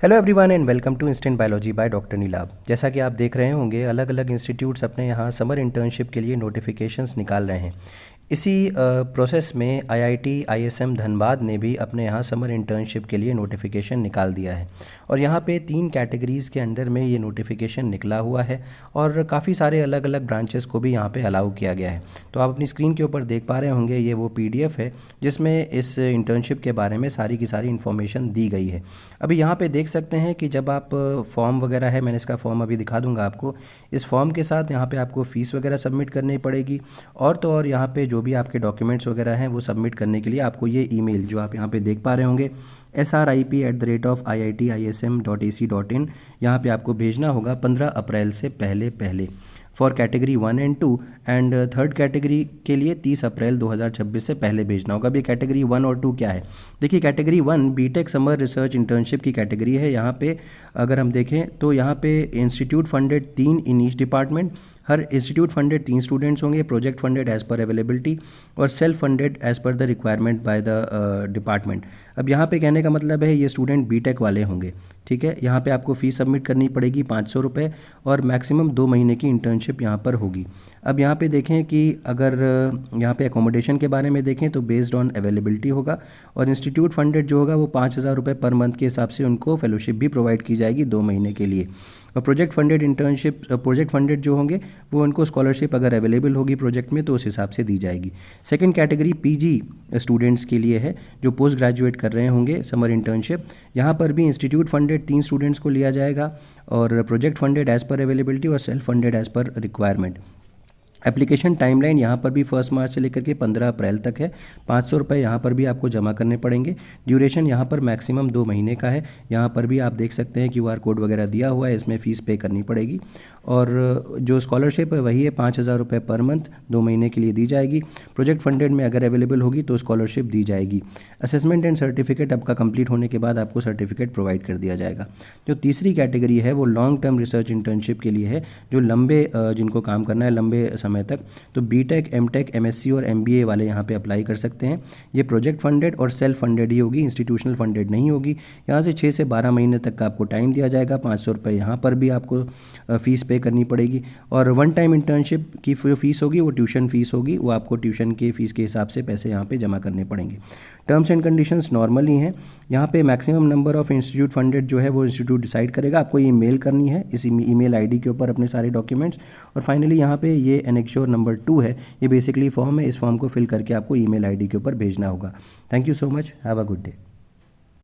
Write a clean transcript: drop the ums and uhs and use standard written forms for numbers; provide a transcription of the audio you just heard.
Hello everyone and welcome to instant biology by doctor Neelabh. जैसा कि आप देख रहे होंगे, अलग अलग इंस्टीट्यूट्स अपने यहाँ समर इंटर्नशिप के लिए नोटिफिकेशंस निकाल रहे हैं। इसी प्रोसेस में आईआईटी आईएसएम धनबाद ने भी अपने यहाँ समर इंटर्नशिप के लिए नोटिफिकेशन निकाल दिया है और यहाँ पे 3 कैटेगरीज़ के अंडर में ये नोटिफिकेशन निकला हुआ है और काफ़ी सारे अलग अलग ब्रांचेस को भी यहाँ पे अलाउ किया गया है। तो आप अपनी स्क्रीन के ऊपर देख पा रहे होंगे, ये वो पीडीएफ है जिसमें इस इंटर्नशिप के बारे में सारी की सारी इन्फॉर्मेशन दी गई है। अभी यहाँ पे देख सकते हैं कि जब आप फॉर्म वगैरह है, मैंने इसका फॉर्म अभी दिखा दूंगा आपको। इस फॉर्म के साथ यहाँ पे आपको फ़ीस वगैरह सबमिट करनी पड़ेगी और तो और यहाँ पे जो भी आपके डॉक्यूमेंट्स वगैरह हैं वो सबमिट करने के लिए आपको ये ईमेल जो आप यहाँ पे देख पा रहे होंगे srip@iitism.ac.in यहाँ पे आपको भेजना होगा 15 अप्रैल से पहले for category 1 and 2 and third category के लिए 30 अप्रैल 2026 से पहले भेजना होगा। अभी कैटेगरी 1 और 2 क्या है? देखिए, category 1 B Tech summer research internship की कैटेगरी है। यहाँ पे अगर हम देखें तो यहाँ पे institute funded 3 in each department, हर इंस्टीट्यूट फंडेड 3 स्टूडेंट्स होंगे, project funded as per availability और self funded as per the requirement by the department. अब यहाँ पे कहने का मतलब है ये स्टूडेंट बीटेक वाले होंगे, ठीक है। यहाँ पे आपको फ़ीस सबमिट करनी पड़ेगी 500 रुपये और मैक्सिमम 2 महीने की इंटर्नशिप यहाँ पर होगी। अब यहाँ पे देखें कि अगर यहाँ पे एकोमोडेशन के बारे में देखें तो बेस्ड ऑन अवेलेबिलिटी होगा और इंस्टीट्यूट फंडेड जो होगा वो 5,000 रुपये पर मंथ के हिसाब से उनको फेलोशिप भी प्रोवाइड की जाएगी 2 महीने के लिए। और प्रोजेक्ट फंडेड जो होंगे वो उनको स्कॉलरशिप अगर अवेलेबल होगी प्रोजेक्ट में तो उस हिसाब से दी जाएगी। सेकंड कैटेगरी पीजी स्टूडेंट्स के लिए है जो पोस्ट ग्रेजुएट कर रहे होंगे समर इंटर्नशिप। यहाँ पर भी इंस्टीट्यूट फंडेड 3 स्टूडेंट्स को लिया जाएगा और project funded as per availability और self funded as per requirement. Application timeline यहाँ पर भी 1 मार्च से लेकर के 15 अप्रैल तक है। 500 रुपये यहाँ पर भी आपको जमा करने पड़ेंगे। ड्यूरेशन यहाँ पर मैक्सिमम 2 महीने का है। यहाँ पर भी आप देख सकते हैं QR कोड वगैरह दिया हुआ है, इसमें फ़ीस पे करनी पड़ेगी। और जो स्कॉलरशिप है वही है 5,000 रुपये पर मंथ 2 महीने के लिए दी जाएगी। प्रोजेक्ट फंडेड में अगर अवेलेबल होगी तो स्कॉलरशिप दी जाएगी। असेसमेंट एंड सर्टिफिकेट आपका कंप्लीट होने के बाद आपको सर्टिफिकेट प्रोवाइड कर दिया जाएगा। जो तीसरी कैटेगरी है वो लॉन्ग टर्म रिसर्च इंटर्नशिप के लिए है, जो जिनको काम करना है लंबे समय तक, तो बीटेक, एमटेक, एमएससी और एमबीए वाले यहाँ पे अप्लाई कर सकते हैं। ये प्रोजेक्ट फंडेड और सेल्फ फंडेड ही होगी, इंस्टीट्यूशनल फंडेड नहीं होगी। यहाँ से 6 से 12 महीने तक का आपको टाइम दिया जाएगा। 500 रुपये यहाँ पर भी आपको फ़ीस पे करनी पड़ेगी और वन टाइम इंटर्नशिप की जो फीस होगी वो ट्यूशन फीस होगी, वो आपको ट्यूशन के फ़ीस के हिसाब से पैसे यहाँ पे जमा करने पड़ेंगे। टर्म्स एंड कंडीशंस नॉर्मल ही हैं। यहाँ पे maximum number of institute funded जो है वो इंस्टीट्यूट डिसाइड करेगा। आपको ये मेल करनी है इसी ईमेल आईडी के ऊपर अपने सारे डॉक्यूमेंट्स। और फाइनली यहाँ पे ये एनेक्श्योर नंबर 2 है, ये बेसिकली फॉर्म है। इस फॉर्म को फिल करके आपको ईमेल आईडी के ऊपर भेजना होगा। Thank you so much, have a good day.